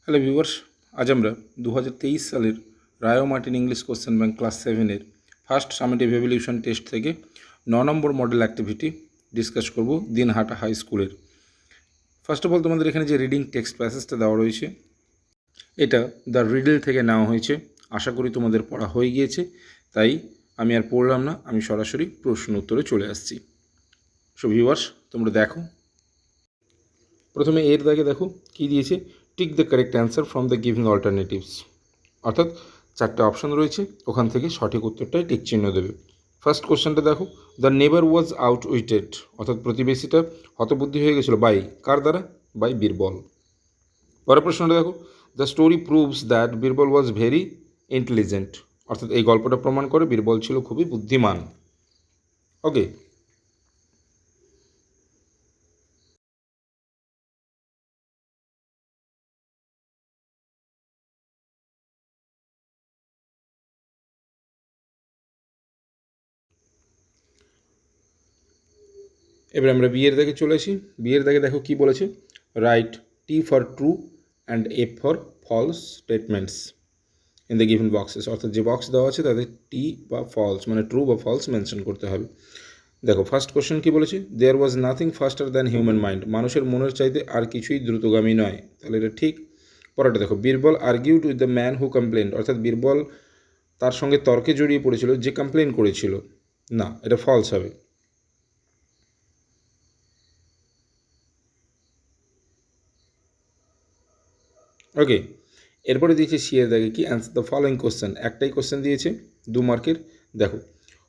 Hello viewers, আজ আমরা 2023 সালের Ray Martin English question bank class 7-এর ফার্স্ট সামেটিভ এভলিউশন টেস্ট থেকে 9 নম্বর মডেল অ্যাক্টিভিটি ডিসকাস করব দিনহাটা হাই স্কুলের। ফার্স্ট অফ অল তোমাদের এখানে যে রিডিং টেক্সট প্যাসেজটা দেওয়া রয়েছে এটা দ্য রিডল থেকে নেওয়া হয়েছে। আশা করি তোমাদের পড়া হয়ে গিয়েছে, তাই আমি আর পড়লাম না, আমি সরাসরি প্রশ্ন উত্তরে চলে আসছি। সো ভিউয়ার্স, তোমরা দেখো, প্রথমে এর দাগে দেখো কি দিয়েছে, tick the correct answer from the giving alternatives, অর্থাৎ চারটে অপশন রয়েছে, ওখান থেকে সঠিক উত্তরটাই টিক চিহ্ন দেবে। ফার্স্ট কোশ্চেনটা দেখো, দ্য নেবার ওয়াজ আউটউইটেড, অর্থাৎ প্রতিবেশীটা হতবুদ্ধি হয়ে গেছিলো বাই কার দ্বারা, বাই বীরবল। পরের প্রশ্নটা দেখো, the story proves that Birbal was very intelligent, অর্থাৎ এই গল্পটা প্রমাণ করে বীরবল ছিল খুবই বুদ্ধিমান। ওকে, এবার আমরা বিয়ের দাগে চলে আসি। বিয়ের দাগে দেখো কি বলেছে, write T for true and A for false statements in the given boxes, অর্থাৎ যে বক্স দেওয়া আছে তাদের টি বা ফলস মানে ট্রু বা ফলস মেনশন করতে হবে। দেখো ফার্স্ট কোশ্চেন কি বলেছে, there was nothing faster than human mind, মানুষের মনের চাইতে আর কিছুই দ্রুতগামী নয়, তাহলে এটা ঠিক। পরেরটা দেখো, Birbal argued with the man who complain, অর্থাৎ বীরবল তার সঙ্গে তর্কে জড়িয়ে পড়েছিল যে কমপ্লেন করেছিল, না এটা ফলস হবে। ওকে, এরপরে দিয়েছে সিয়ের দাগে কি, অ্যান্সার দ্য ফলোয়িং কোশ্চেন, একটাই কোশ্চেন দিয়েছে 2 মার্কের। দেখো,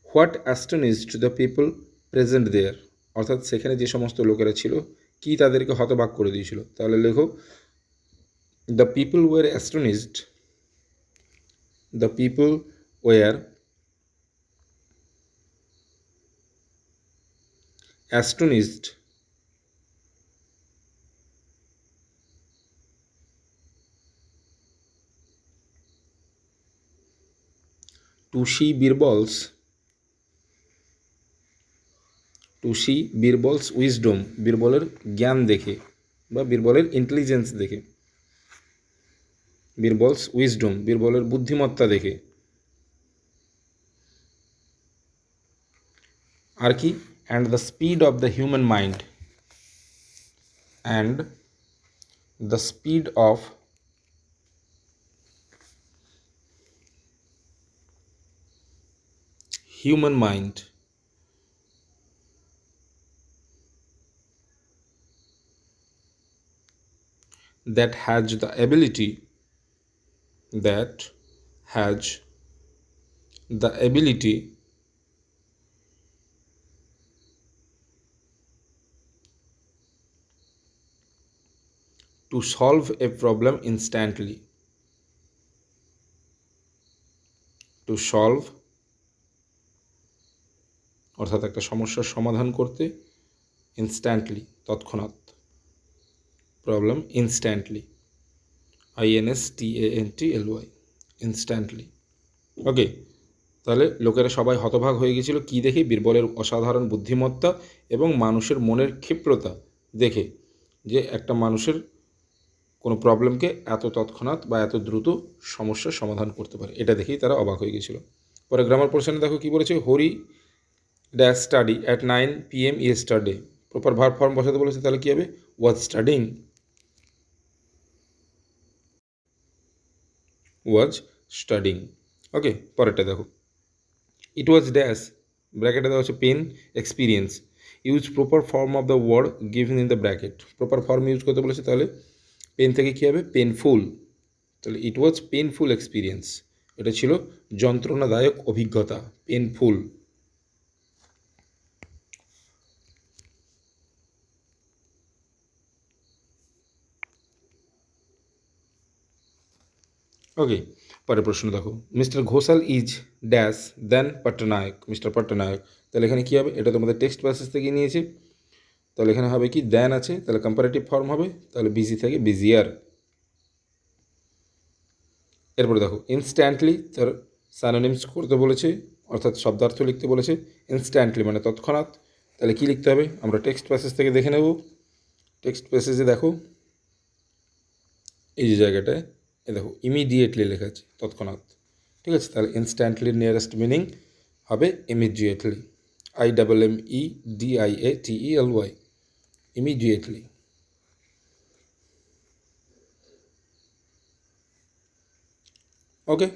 what astonished the people present there, অর্থাৎ সেখানে যে সমস্ত লোকেরা ছিল কি তাদেরকে হতবাক করে দিয়েছিল, তাহলে লেখো the people were astonished, the people were astonished to see Birbal's, to see Birbal's wisdom, বীরবলের জ্ঞান দেখে বা বীরবলের ইন্টেলিজেন্স দেখে, বীরবলস উইজডম বীরবলের বুদ্ধিমত্তা দেখে। আর কি, and the speed of the human mind, and the speed of human mind that has the ability, that has the ability to solve a problem instantly, to solve অর্থাৎ একটা সমস্যার সমাধান করতে, ইনস্ট্যান্টলি তৎক্ষণাৎ, প্রবলেম ইনস্ট্যান্টলি, INSTANTLY, ইনস্ট্যান্টলি। ওকে, তাহলে লোকেরা সবাই হতভাগ হয়ে গেছিল কি দেখে, বীরবলের অসাধারণ বুদ্ধিমত্তা এবং মানুষের মনের ক্ষিপ্রতা দেখে, যে একটা মানুষের কোনো প্রবলেমকে এত তৎক্ষণাৎ বা এত দ্রুত সমস্যার সমাধান করতে পারে, এটা দেখেই তারা অবাক হয়ে গেছিলো। পরে গ্রামার পোর্শনে দেখো কি বলেছে, Hari dash study at 9 PM yesterday, proper verb form বসাতে বলেছে, তাহলে কী হবে, ওয়াজ স্টাডিং, ওয়াজ স্টাডিং। ওকে, পরেরটা দেখো, ইট ওয়াজ ড্যাশ, ব্র্যাকেটে দেওয়া হচ্ছে pen experience, use proper form of the word given in the bracket, proper form use করতে বলেছে, তাহলে পেন থেকে কী হবে, পেনফুল, তাহলে ইট ওয়াজ পেনফুল এক্সপিরিয়েন্স, এটা ছিল যন্ত্রণাদায়ক অভিজ্ঞতা, পেনফুল। ওকে, পরের প্রশ্ন দেখো, mister Ghoshal is dash then Pattanaik, mister Pattanaik, তাহলে এখানে কী হবে, এটা তোমাদের টেক্সট প্যাসেজ থেকে নিয়েছে, তাহলে এখানে হবে কি, দেন আছে, তাহলে কম্পারেটিভ ফর্ম হবে, তাহলে বিজি থেকে বিজিয়ার। এরপরে দেখো, ইনস্ট্যান্টলি তার স্যানোনিমস করতে বলেছে, অর্থাৎ শব্দার্থ লিখতে বলেছে, ইনস্ট্যান্টলি মানে তৎক্ষণাৎ, তাহলে কী লিখতে হবে, আমরা টেক্সট প্যাসেজ থেকে দেখে নেব। টেক্সট প্যাসেজে দেখো, এই যে জায়গাটায় এ দেখো ইমিডিয়েটলি লেখা আছে, তৎক্ষণাৎ। ঠিক আছে, তাহলে ইনস্ট্যান্টলি নিয়ারেস্ট মিনিং হবে ইমিডিয়েটলি, IMMEDIATELY, ইমিডিয়েটলি। ওকে,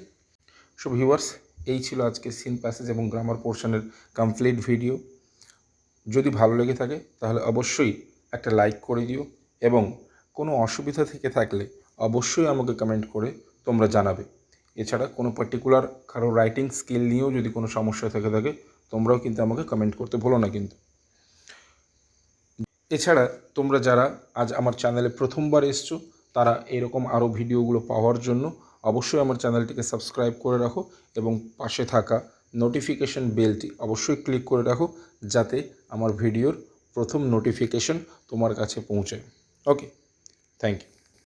সো ভিউয়ার্স, এই ছিল আজকে সিন প্যাসেজ এবং গ্রামার পোর্শনের কমপ্লিট ভিডিও। যদি ভালো লেগে থাকে তাহলে অবশ্যই একটা লাইক করে দিও, এবং কোনো অসুবিধা থেকে থাকলে অবশ্যই আমাকে কমেন্ট করে তোমরা জানাবে। এছাড়া কোনো পার্টিকুলার কারো রাইটিং স্কিল নিয়েও যদি কোনো সমস্যা থেকে থাকে তোমরাও কিন্তু আমাকে কমেন্ট করতে ভুলো না কিন্তু। এছাড়া তোমরা যারা আজ আমার চ্যানেলে প্রথমবার এসছো তারা এরকম আরও ভিডিওগুলো পাওয়ার জন্য অবশ্যই আমার চ্যানেলটিকে সাবস্ক্রাইব করে রাখো, এবং পাশে থাকা নোটিফিকেশন বেলটি অবশ্যই ক্লিক করে রাখো, যাতে আমার ভিডিওর প্রথম নোটিফিকেশন তোমার কাছে পৌঁছায়। ওকে, থ্যাংক ইউ।